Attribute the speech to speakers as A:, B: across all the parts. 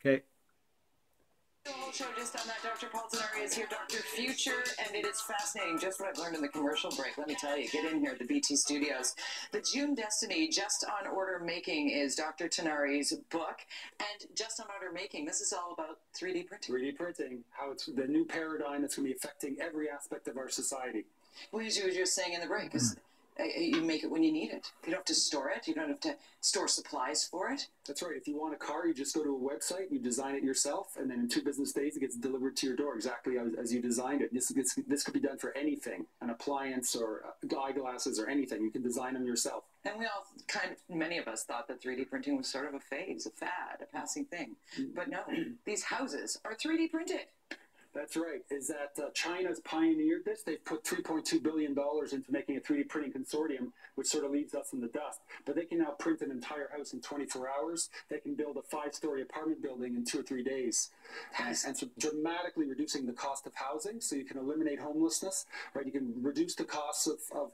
A: Okay.
B: The whole show just on that. Dr. Paul Tinari is here, Dr. Future, and it is fascinating. Just what I've learned in the commercial break. Let me tell you, get in here at the BT Studios. The JOOM Destiny, Just on Order Making, is Dr. Tinari's book. And Just on Order Making, this is all about 3D printing.
C: 3D printing, how it's the new paradigm that's going to be affecting every aspect of our society.
B: Well, as you were just saying in the break, is you make it when you need it. You don't have to store it. You don't have to store supplies for it.
C: That's right. If you want a car, you just go to a website, you design it yourself, and then in 2 business days, it gets delivered to your door exactly as you designed it. This could be done for anything, an appliance or eyeglasses or anything. You can design them yourself.
B: And we all many of us thought that 3D printing was sort of a phase, a fad, a passing thing. But no, these houses are 3D printed.
C: That's right. Is that China's pioneered this? They've put $3.2 billion into making a 3D printing consortium, which sort of leaves us in the dust. But they can now print an entire house in 24 hours. They can build a 5-story apartment building in 2 or 3 days. And so dramatically reducing the cost of housing, so you can eliminate homelessness, right? You can reduce the costs of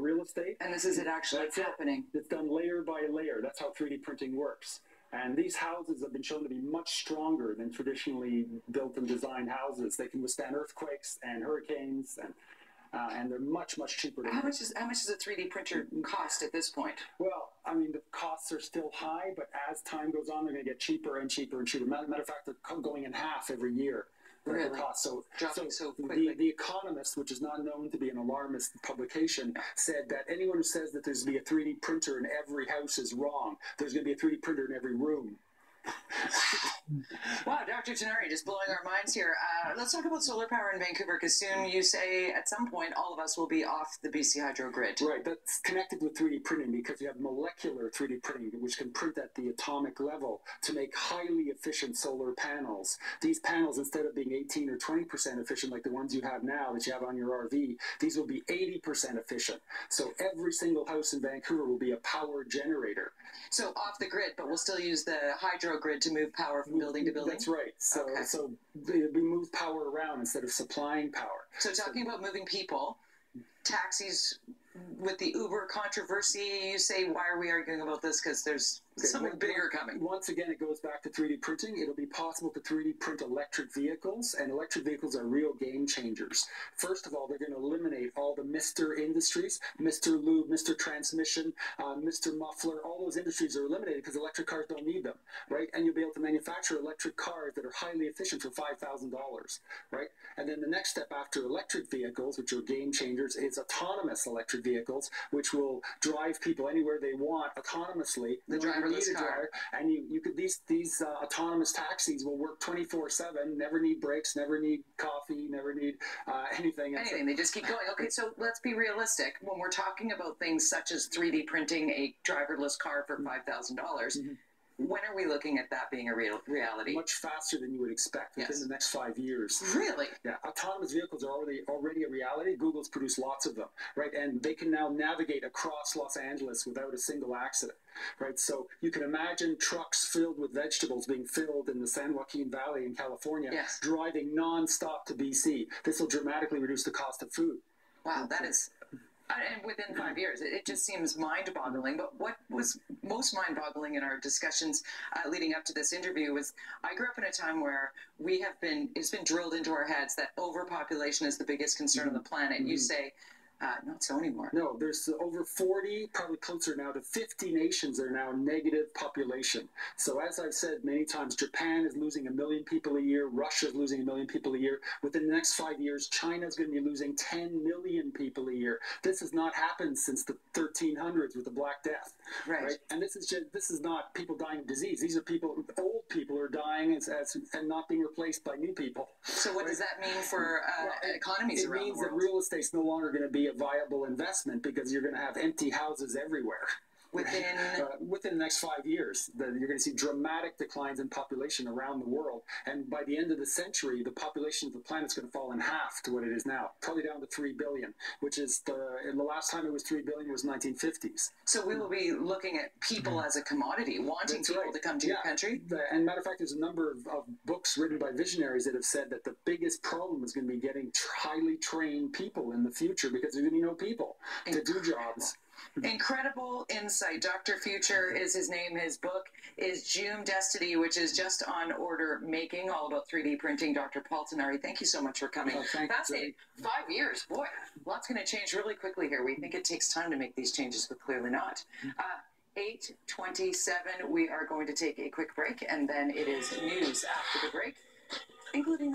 C: real estate.
B: And this is it actually happening.
C: It's done layer by layer. That's how 3D printing works. And these houses have been shown to be much stronger than traditionally built and designed houses. They can withstand earthquakes and hurricanes, and they're much, much cheaper.
B: How much does a 3D printer cost at this point?
C: Well, I mean, the costs are still high, but as time goes on, they're going to get cheaper and cheaper and cheaper. Matter of fact, they're going in half every year.
B: Really?
C: The cost. So
B: quickly.
C: The Economist, which is not known to be an alarmist publication, said that anyone who says that there's going to be a 3D printer in every house is wrong. There's going to be a 3D printer in every room.
B: Wow, Dr. Tinari, just blowing our minds here. Let's talk about solar power in Vancouver, because soon you say at some point all of us will be off the BC Hydro grid.
C: Right, that's connected with 3D printing because you have molecular 3D printing, which can print at the atomic level to make highly efficient solar panels. These panels, instead of being 18 or 20% efficient like the ones you have now that you have on your RV, these will be 80% efficient. So every single house in Vancouver will be a power generator.
B: So off the grid, but we'll still use the hydro grid to move power from building to building?
C: That's right. So we move power around instead of supplying power.
B: So talking about moving people, taxis with the Uber controversy, you say, why are we arguing about this? Because there's something bigger coming.
C: Once again, it goes back to 3D printing. It'll be possible to 3D print electric vehicles, and electric vehicles are real game changers. First of all, they're going to eliminate all the Mr. industries, Mr. Lube, Mr. Transmission, Mr. Muffler. All those industries are eliminated because electric cars don't need them, right? And you'll be able to manufacture electric cars that are highly efficient for $5,000, right? And then the next step after electric vehicles, which are game changers, is autonomous electric vehicles, which will drive people anywhere they want autonomously.
B: The driverless car.
C: And you could these autonomous taxis will work 24/7, never need breaks, never need coffee, never need anything.
B: Anything, they just keep going. Okay, so let's be realistic. When we're talking about things such as 3D printing a driverless car for $5,000, when are we looking at that being a reality?
C: Much faster than you would expect within the next 5 years.
B: Really?
C: Yeah, autonomous vehicles are already a reality. Google's produced lots of them, right? And they can now navigate across Los Angeles without a single accident, right? So you can imagine trucks filled with vegetables being filled in the San Joaquin Valley in California, driving nonstop to BC. This will dramatically reduce the cost of food.
B: Wow, that is... And within 5 years, it just seems mind-boggling. But what was most mind-boggling in our discussions leading up to this interview was I grew up in a time where it's been drilled into our heads that overpopulation is the biggest concern on the planet. You say, not so anymore.
C: No, there's over 40, probably closer now to 50 nations that are now negative population. So as I've said many times, Japan is losing 1 million people a year. Russia is losing 1 million people a year. Within the next 5 years, China is going to be losing 10 million people a year. This has not happened since the 1300s with the Black Death.
B: Right.
C: And this is not people dying of disease. These are old people are dying and not being replaced by new people.
B: So what does that mean for economies around the world?
C: It means that real estate's no longer going to be a viable investment because you're going to have empty houses everywhere. Within the next 5 years, you're going to see dramatic declines in population around the world. And by the end of the century, the population of the planet is going to fall in half to what it is now, probably down to 3 billion, which is the last time it was 3 billion was 1950s.
B: So we will be looking at people as a commodity, wanting people to come to your country?
C: And matter of fact, there's a number of books written by visionaries that have said that the biggest problem is going to be getting highly trained people in the future because there's going to be no people to do jobs.
B: Incredible insight. Dr. Future is his name. His book is JOOM Destiny, which is just on order making, all about 3D printing. Dr. Paul Tinari, thank you so much for coming. Fascinating. 5 years. Boy, lots going to change really quickly here. We think it takes time to make these changes, but clearly not. 8:27, we are going to take a quick break, and then it is news after the break, including this.